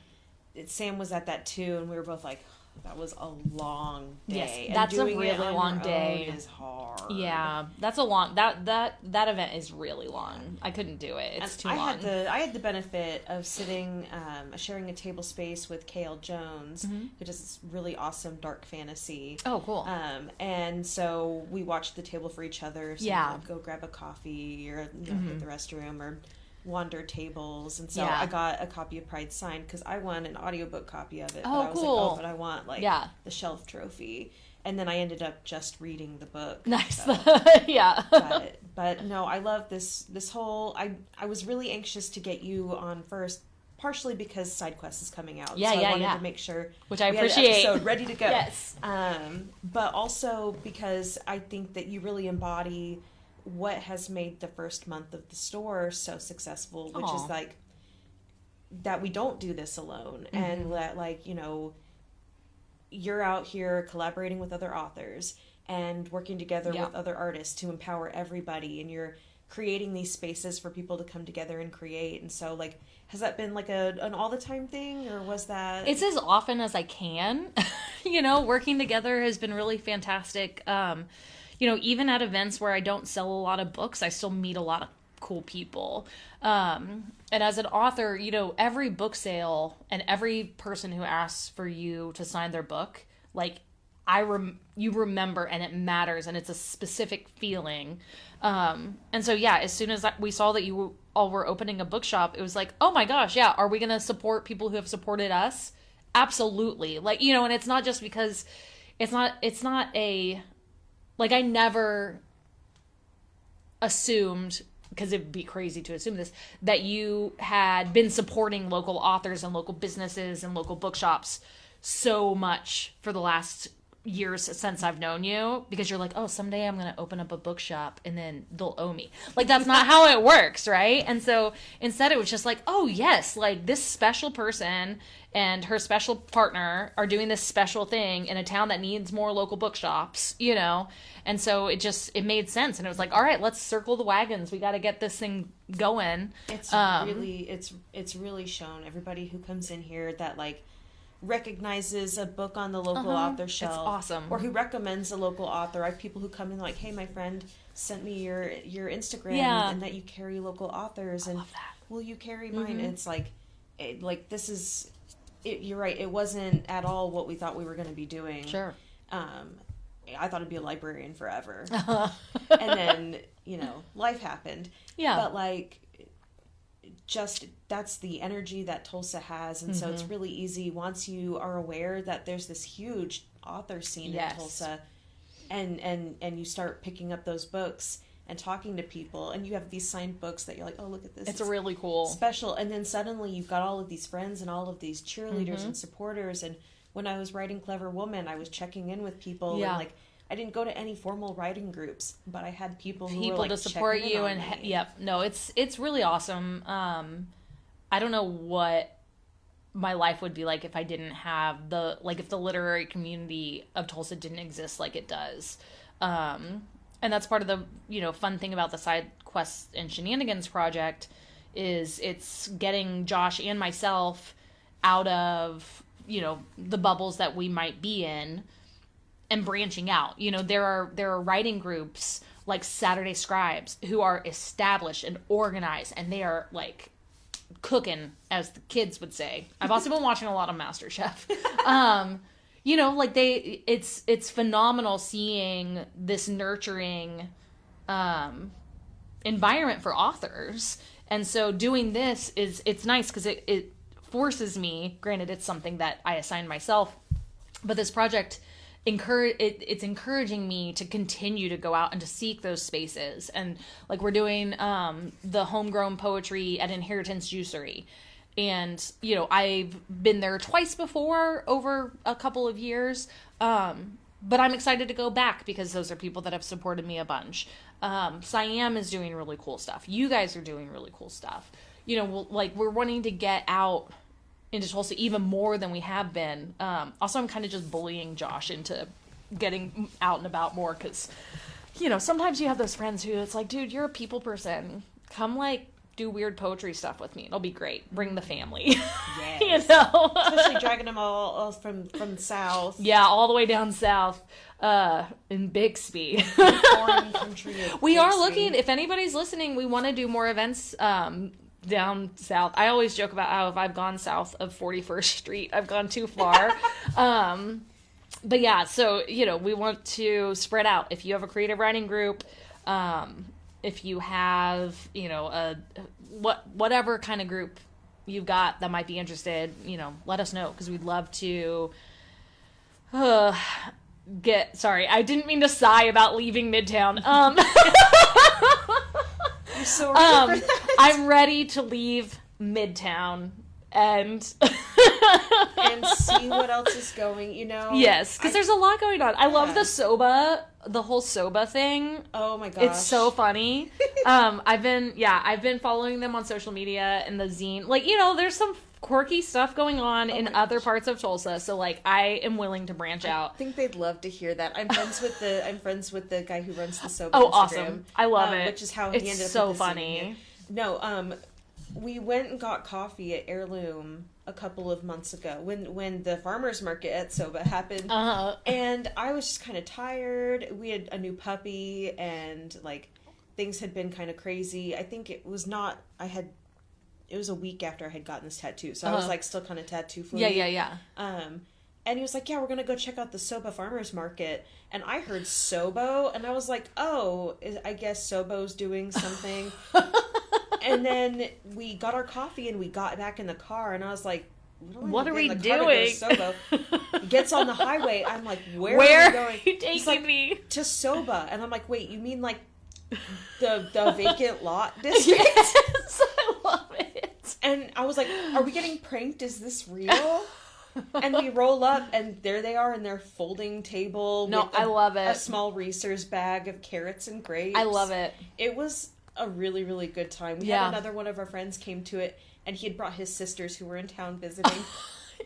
Sam was at that too, and we were both like, that was a long day. Yes, that's and a really long day. Is hard. Yeah, that's a long that event is really long. I couldn't do it. It's too long. I had the benefit of sitting sharing a table space with K.L. Jones, who does this really awesome dark fantasy. Oh, cool. And so we watched the table for each other. So we'd go grab a coffee or hit the restroom or wander tables, and so I got a copy of Pride signed because I won an audiobook copy of it. Oh, but I was cool. like, but I want the shelf trophy, and then I ended up just reading the book. Nice. So. Yeah. but no, I love this whole. I was really anxious to get you on first, partially because Sidequests is coming out. So I wanted to make sure, which I appreciate, had an episode ready to go. Yes. But also because I think that you really embody what has made the first month of the store so successful, which is like that we don't do this alone, and that you're out here collaborating with other authors and working together with other artists to empower everybody, and you're creating these spaces for people to come together and create. And so has that been an all the time thing, or was that? It's as often as I can. Working together has been really fantastic. Even at events where I don't sell a lot of books, I still meet a lot of cool people. And as an author, every book sale and every person who asks for you to sign their book, you remember, and it matters, and it's a specific feeling. And so, as soon as we saw that you all were opening a bookshop, it was like, oh my gosh, yeah, are we going to support people who have supported us? Absolutely. And it's not just because it's not a... I never assumed, because it'd be crazy to assume this, that you had been supporting local authors and local businesses and local bookshops so much for the last years since I've known you, because you're like, oh, someday I'm going to open up a bookshop and then they'll owe me. That's not how it works, right? And so instead it was just oh, yes, this special person and her special partner are doing this special thing in a town that needs more local bookshops, And so it made sense. And it was like, all right, let's circle the wagons. We got to get this thing going. It's really shown. Everybody who comes in here that recognizes a book on the local author shelf. It's awesome. Or who recommends a local author. I have people who come in hey, my friend sent me your Instagram and that you carry local authors, and will you carry mine? And it's this is it, you're right, it wasn't at all what we thought we were going to be doing. Sure. I thought I'd be a librarian forever. And then, life happened. Yeah. But just that's the energy that Tulsa has, and so it's really easy once you are aware that there's this huge author scene in Tulsa, and you start picking up those books and talking to people, and you have these signed books that you're like, oh, look at this, it's a really cool special, and then suddenly you've got all of these friends and all of these cheerleaders and supporters, and when I was writing Clever Woman, I was checking in with people. Yeah. And, like, I didn't go to any formal writing groups, but I had people who were, like, to support checking you. in on And me. yep. No, it's really awesome. I don't know what my life would be like if I didn't have if the literary community of Tulsa didn't exist like it does. And that's part of the, fun thing about the Sidequests and Shenanigans project is it's getting Josh and myself out of, the bubbles that we might be in and branching out. There are writing groups like Saturday Scribes who are established and organized, and they are like cooking, as the kids would say. I've also been watching a lot of MasterChef. It's phenomenal seeing this nurturing environment for authors. And so doing this it's nice because it forces me, granted it's something that I assigned myself, but this project it's encouraging me to continue to go out and to seek those spaces. And like we're doing the homegrown poetry at Inheritance Juicery, and I've been there twice before over a couple of years, but I'm excited to go back because those are people that have supported me a bunch. Siam is doing really cool stuff. You guys are doing really cool stuff. We're wanting to get out into Tulsa even more than we have been. Also, I'm kind of just bullying Josh into getting out and about more because, sometimes you have those friends who it's like, dude, you're a people person. Come, do weird poetry stuff with me. It'll be great. Bring the family. Yes. Especially dragging them all from the south. Yeah, all the way down south in Bixby. Foreign country of We are Bixby. looking, if anybody's listening, we want to do more events down south. I always joke about how if I've gone south of 41st Street, I've gone too far. But yeah, so, we want to spread out. If you have a creative writing group, if you have, whatever kind of group you've got that might be interested, let us know, because we'd love to sorry, I didn't mean to sigh about leaving Midtown. You're so ready for that. I'm ready to leave Midtown and see what else is going, Yes, because there's a lot going on. I love the whole soba thing. Oh my gosh. It's so funny. I've been following them on social media and the zine. There's some quirky stuff going on in other parts of Tulsa, so I am willing to branch out. I think they'd love to hear that. I'm friends with the guy who runs the soba Oh, Instagram, awesome. I love it. Which is how he it's ended up so with the funny. scene. No, we went and got coffee at Heirloom a couple of months ago when the farmers market at Soba happened. And I was just kind of tired. We had a new puppy and things had been kind of crazy. I think it was a week after I had gotten this tattoo, so I was still kind of tattoo flu. Yeah. And he was like, yeah, we're going to go check out the Soba farmers market. And I heard Sobo, and I was like, oh, I guess Sobo's doing something. And then we got our coffee, and we got back in the car, and I was like, what are we doing? Sobo. He gets on the highway. I'm like, where are we going? Are you taking me? To Soba. And I'm like, wait, you mean the vacant lot district? Yes, I love it. And I was like, are we getting pranked? Is this real? And we roll up, and there they are in their folding table. No, I love it. A small Reese's bag of carrots and grapes. I love it. It was a really, really good time. We had another one of our friends came to it, and he had brought his sisters who were in town visiting.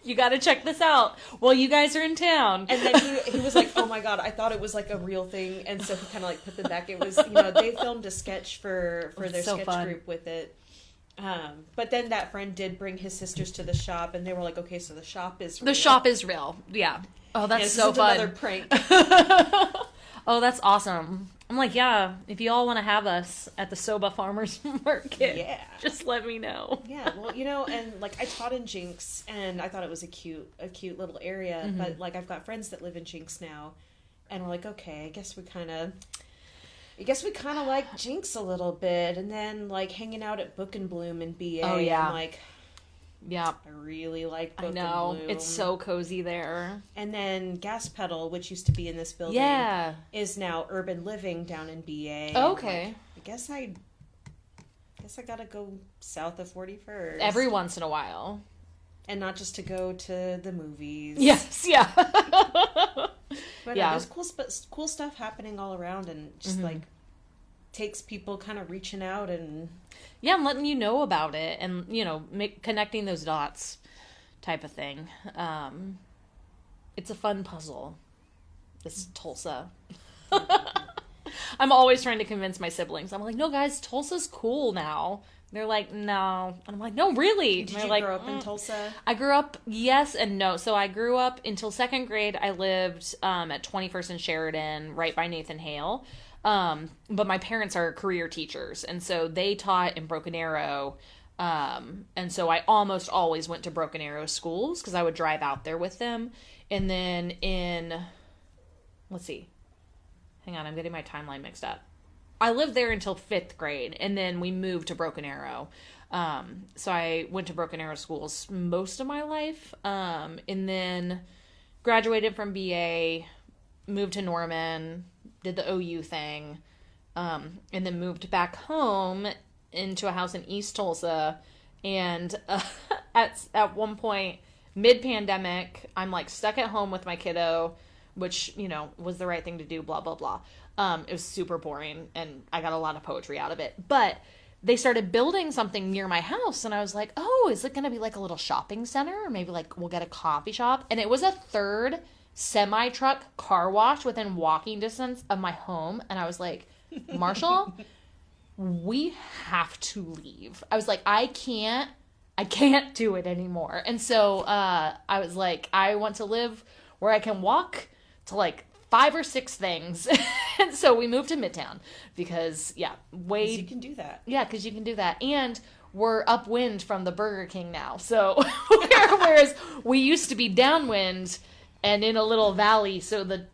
You got to check this out. Well, you guys are in town. And then he was like, oh my god, I thought it was a real thing. And so he kind of put them back. It was, they filmed a sketch for their sketch group with it. But then that friend did bring his sisters to the shop, and they were like, okay, so the shop is real. The shop is real. Yeah. Oh, that's so fun. Another prank. Oh, that's awesome. I'm like, yeah, if you all want to have us at the Soba Farmers Market, just let me know. Yeah, well, and I taught in Jinx, and I thought it was a cute little area, but I've got friends that live in Jinx now, and we're like, okay, I guess we kind of like Jinx a little bit, and then hanging out at Book and Bloom in BA. Oh yeah, I really like Book and Bloom. It's so cozy there. And then Gas Pedal, which used to be in this building, is now Urban Living down in BA. Okay. I guess I gotta go south of 41st every once in a while. And not just to go to the movies. Yes, yeah. But Yeah. there's cool stuff happening all around, and just like takes people kind of reaching out and Yeah, and letting you know about it, and connecting those dots type of thing. It's a fun puzzle, this Tulsa. I'm always trying to convince my siblings. I'm like, no guys, Tulsa's cool now. They're like, no. And I'm like, no, really? Did you grow up in Tulsa? I grew up, yes and no. So I grew up until second grade. I lived at 21st and Sheridan, right by Nathan Hale. But my parents are career teachers, and so they taught in Broken Arrow. And so I almost always went to Broken Arrow schools because I would drive out there with them. And then let's see. Hang on, I'm getting my timeline mixed up. I lived there until 5th grade, and then we moved to Broken Arrow. So I went to Broken Arrow schools most of my life, and then graduated from BA, moved to Norman, did the OU thing, and then moved back home into a house in East Tulsa. And at one point, mid-pandemic, I'm like stuck at home with my kiddo, which, was the right thing to do, blah, blah, blah. It was super boring, and I got a lot of poetry out of it. But they started building something near my house, and I was like, oh, is it going to be like a little shopping center? Or maybe like we'll get a coffee shop. And it was a third semi-truck car wash within walking distance of my home. And I was like, Marshall, we have to leave. I was like, I can't do it anymore. And so I was like, I want to live where I can walk to like 5 or 6 things. And so we moved to Midtown because, you can do that. Yeah, because you can do that. And we're upwind from the Burger King now. So whereas we used to be downwind and in a little valley, so the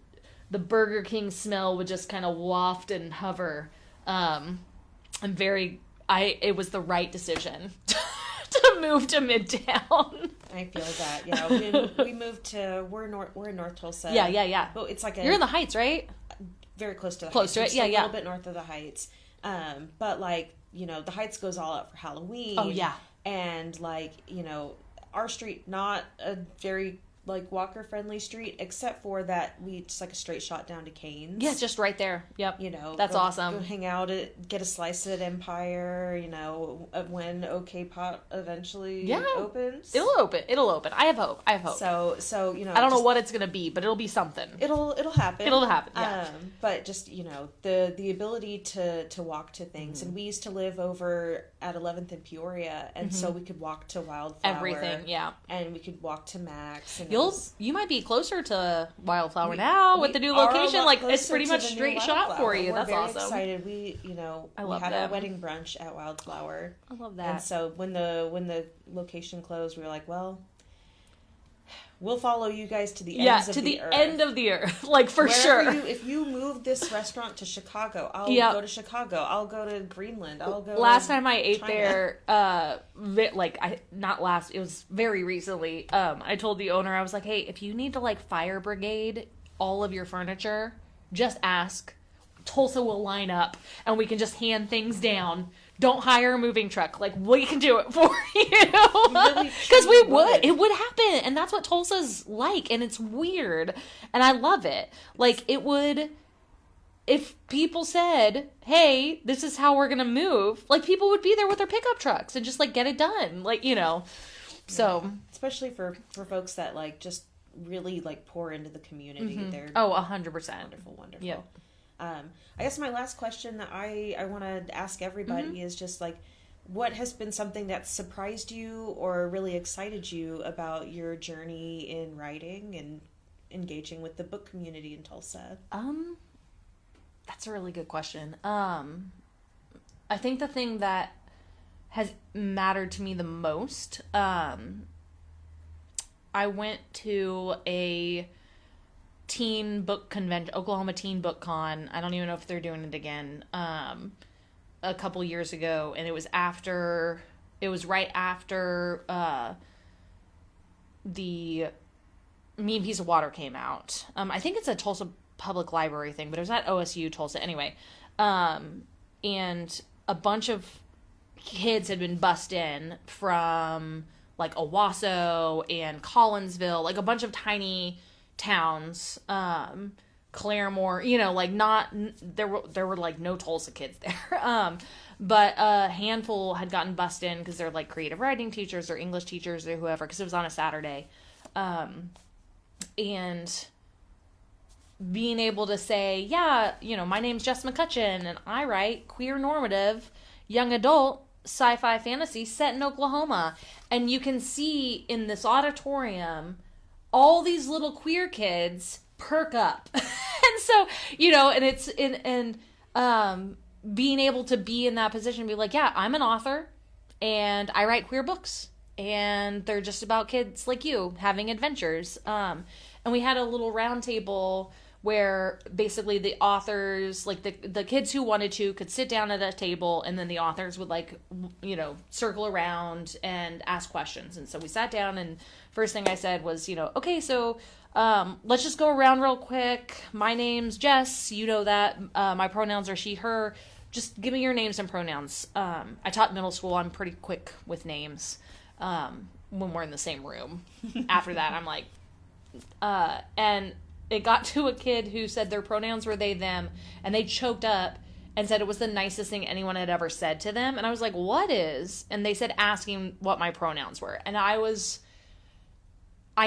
Burger King smell would just kind of waft and hover. It was the right decision to move to Midtown. I feel that. Yeah, we moved to we're in North Tulsa. Yeah. But it's like you're in the Heights, right? Very close to the Close Heights. to it, A little bit north of the Heights. But like the Heights goes all out for Halloween. Oh yeah. And like our street, not a very like walker friendly street, except for that it's like a straight shot down to Cane's. Yeah, just right there. Yep. That's awesome. Go hang out get a slice at Empire, when OK Pot eventually opens. It'll open. I have hope. So I don't know what it's gonna be, but it'll be something. It'll happen. It'll happen. Yeah. But just the ability to walk to things, and we used to live over at 11th and Peoria, and so we could walk to Wildflower. Everything, yeah. And we could walk to Max. And you might be closer to Wildflower now with the new location. Like it's pretty much straight shot for you. That's awesome. We're very excited. We had our wedding brunch at Wildflower. I love that. And so when the location closed, we were like, well, we'll follow you guys to the ends of the earth. End of the earth, like for sure. If you move this restaurant to Chicago, I'll go to Chicago. I'll go to Greenland. I'll go. Last time I ate there, it was very recently. I told the owner, I was like, hey, if you need to like fire brigade all of your furniture, just ask. Tulsa will line up, and we can just hand things down. Don't hire a moving truck. Like, we can do it for you. Because we would. It would happen. And that's what Tulsa's like. And it's weird. And I love it. Like, it would... If people said, hey, this is how we're going to move, like, people would be there with their pickup trucks and just, like, get it done. Like, So... Yeah. Especially for folks that, like, just really, like, pour into the community. They're 100%. Wonderful. Yep. I guess my last question that I want to ask everybody is just like, what has been something that surprised you or really excited you about your journey in writing and engaging with the book community in Tulsa? That's a really good question. I think the thing that has mattered to me the most, I went to a teen book convention, Oklahoma Teen Book Con. I don't even know if they're doing it again. A couple years ago, and it was right after the Mean Piece of Water came out. I think it's a Tulsa Public Library thing, but it was at OSU Tulsa anyway. And a bunch of kids had been bussed in from like Owasso and Collinsville, like a bunch of tiny towns, Claremore, like there were like no Tulsa kids there. But a handful had gotten bussed in because they're like creative writing teachers or English teachers or whoever, because it was on a Saturday. And being able to say, yeah, my name's Jes McCutchen and I write queer normative young adult sci-fi fantasy set in Oklahoma. And you can see in this auditorium all these little queer kids perk up. And so, and it's being able to be in that position and be like, yeah, I'm an author and I write queer books and they're just about kids like you having adventures. And we had a little round table where basically the authors, like the kids who wanted to could sit down at a table, and then the authors would circle around and ask questions. And so we sat down, and first thing I said was, okay, so let's just go around real quick. My name's Jess. You know that. My pronouns are she, her. Just give me your names and pronouns. I taught middle school. I'm pretty quick with names when we're in the same room. After that, I'm like, and it got to a kid who said their pronouns were they, them, and they choked up and said it was the nicest thing anyone had ever said to them. And I was like, what is? And they said asking what my pronouns were. And I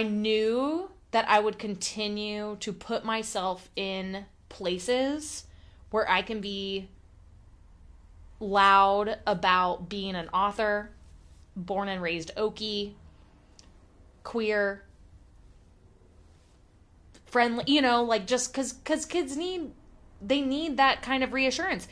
knew that I would continue to put myself in places where I can be loud about being an author, born and raised Okie, queer, friendly, just because kids need that kind of reassurance.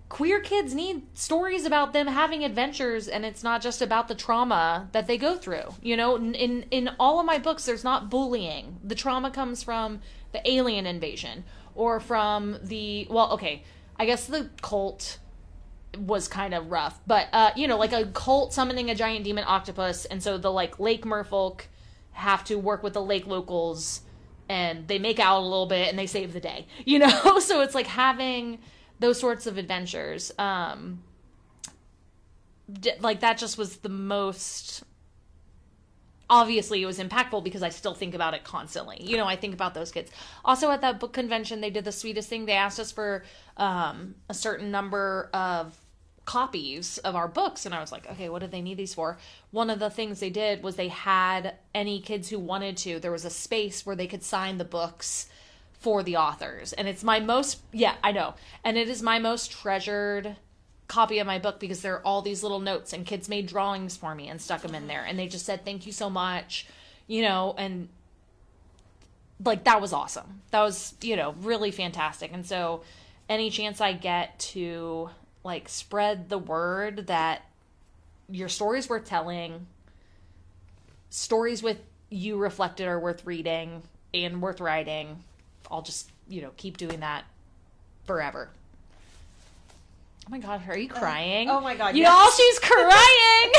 Queer kids need stories about them having adventures, and it's not just about the trauma that they go through. In all of my books, there's not bullying. The trauma comes from the alien invasion or from I guess the cult was kind of rough, but like a cult summoning a giant demon octopus, and so the Lake Merfolk have to work with the lake locals, and they make out a little bit and they save the day, so it's like having those sorts of adventures. That just was the most, obviously it was impactful because I still think about it constantly. I think about those kids. Also at that book convention, they did the sweetest thing. They asked us for a certain number of copies of our books, and I was like, okay, what did they need these for? One of the things they did was they had any kids who wanted to, there was a space where they could sign the books for the authors, and it's my most, I know, and it is my most treasured copy of my book because there are all these little notes, and kids made drawings for me and stuck them in there, and they just said thank you so much, and that was awesome. That was really fantastic. And so any chance I get to spread the word that your story's worth telling, stories with you reflected are worth reading and worth writing, I'll just, keep doing that forever. Oh my God, are you crying? Oh my God, Y'all, she's crying!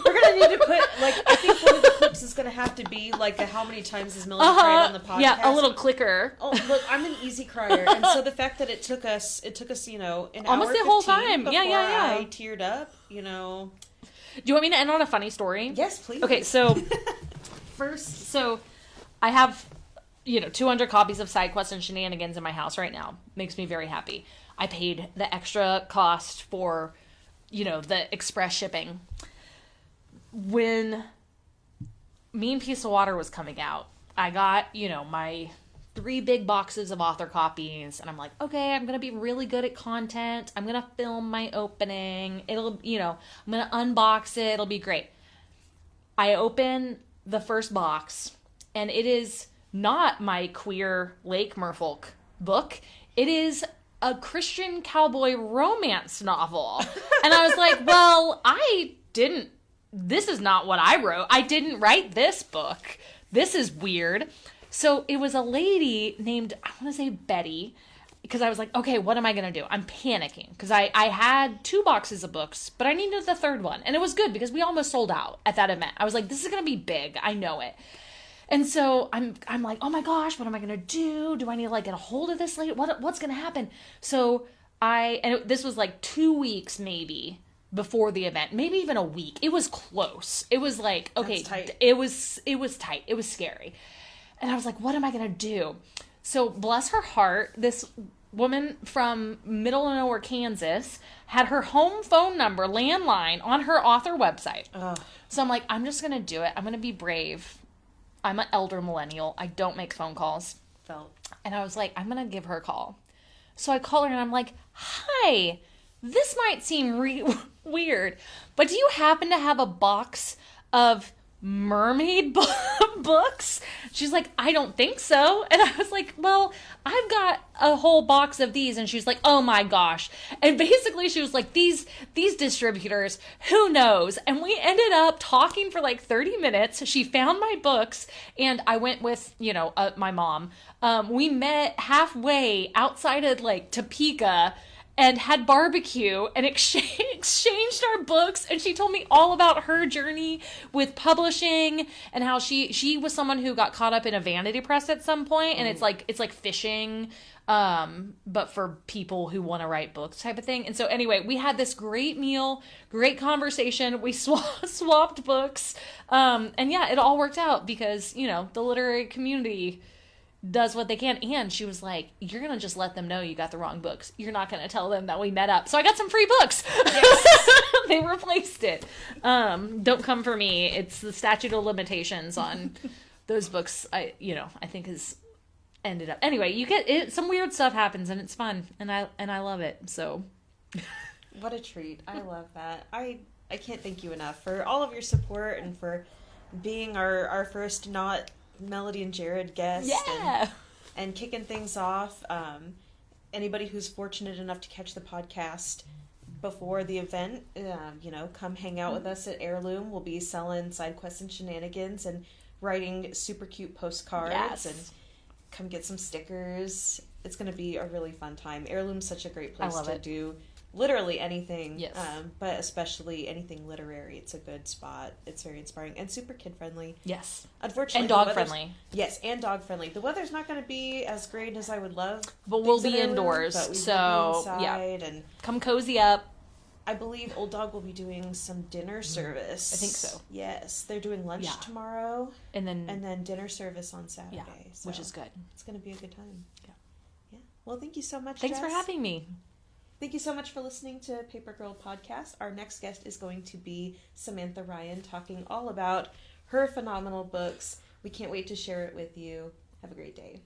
We're going to need to put, I think one of the clips is going to have to be, how many times has Melodie cried on the podcast? Yeah, a little clicker. Oh, look, I'm an easy crier. And so the fact that it took us, an almost hour the whole time. Before I teared up, Do you want me to end on a funny story? Yes, please. Okay, so first, I have, 200 copies of Sidequests and Shenanigans in my house right now. Makes me very happy. I paid the extra cost for, the express shipping. When Mean Piece of Water was coming out, I got, my 3 big boxes of author copies, and I'm like, okay, I'm going to be really good at content. I'm going to film my opening. It'll, I'm going to unbox it. It'll be great. I open the first box, and it is not my queer Lake Merfolk book. It is a Christian cowboy romance novel. And I was like, well, this is not what I wrote. I didn't write this book. This is weird. So it was a lady named, I want to say Betty, because I was like, okay, what am I going to do? I'm panicking because I had 2 boxes of books, but I needed the 3rd one. And it was good because we almost sold out at that event. I was like, this is going to be big. I know it. And so I'm like, oh my gosh, what am I going to do? Do I need to get a hold of this lady? What's going to happen? So this was 2 weeks maybe before the event, maybe even a week. It was close. It was like, okay, tight. it was tight. It was scary. And I was like, what am I going to do? So bless her heart, this woman from middle of nowhere, Kansas, had her home phone number, landline, on her author website. Ugh. So I'm like, I'm just going to do it. I'm going to be brave. I'm an elder millennial. I don't make phone calls. And I was like, I'm going to give her a call. So I call her and I'm like, hi, this might seem weird, but do you happen to have a box of mermaid books? She's like, I don't think so. And I was like, well, I've got a whole box of these. And she's like, oh my gosh. And basically she was like, these distributors, who knows? And we ended up talking for like 30 minutes. She found my books and I went with, my mom. We met halfway outside of like Topeka and had barbecue and exchanged our books. And she told me all about her journey with publishing and how she was someone who got caught up in a vanity press at some point. And it's like fishing, but for people who want to write books type of thing. And so anyway, we had this great meal, great conversation. We swapped books. And yeah, it all worked out because, the literary community does what they can. And she was like, you're going to just let them know you got the wrong books. You're not going to tell them that we met up. So I got some free books. Yes. They replaced it. Don't come for me. It's the statute of limitations on those books. I think has ended up. Anyway, you get it. Some weird stuff happens and it's fun. And I love it. So what a treat. I love that. I can't thank you enough for all of your support and for being our first not Melodie and Jared guest. Yeah. And kicking things off. Anybody who's fortunate enough to catch the podcast before the event, come hang out with us at Heirloom. We'll be selling Sidequests and Shenanigans and writing super cute postcards. Yes. And come get some stickers. It's going to be a really fun time. Heirloom's such a great place to do literally anything, yes. But especially anything literary. It's a good spot. It's very inspiring and super kid-friendly. Yes. Unfortunately, and dog-friendly. Yes, and dog-friendly. The weather's not going to be as great as I would love. But we'll be indoors, so yeah. And come cozy up. I believe Old Dog will be doing some dinner service. I think so. Yes, they're doing lunch tomorrow. And then dinner service on Saturday. Yeah, so which is good. It's going to be a good time. Yeah. Well, thank you so much, Thanks Jess. for having me. Thank you so much for listening to Paper Girl Podcast. Our next guest is going to be Samantha Ryan, talking all about her phenomenal books. We can't wait to share it with you. Have a great day.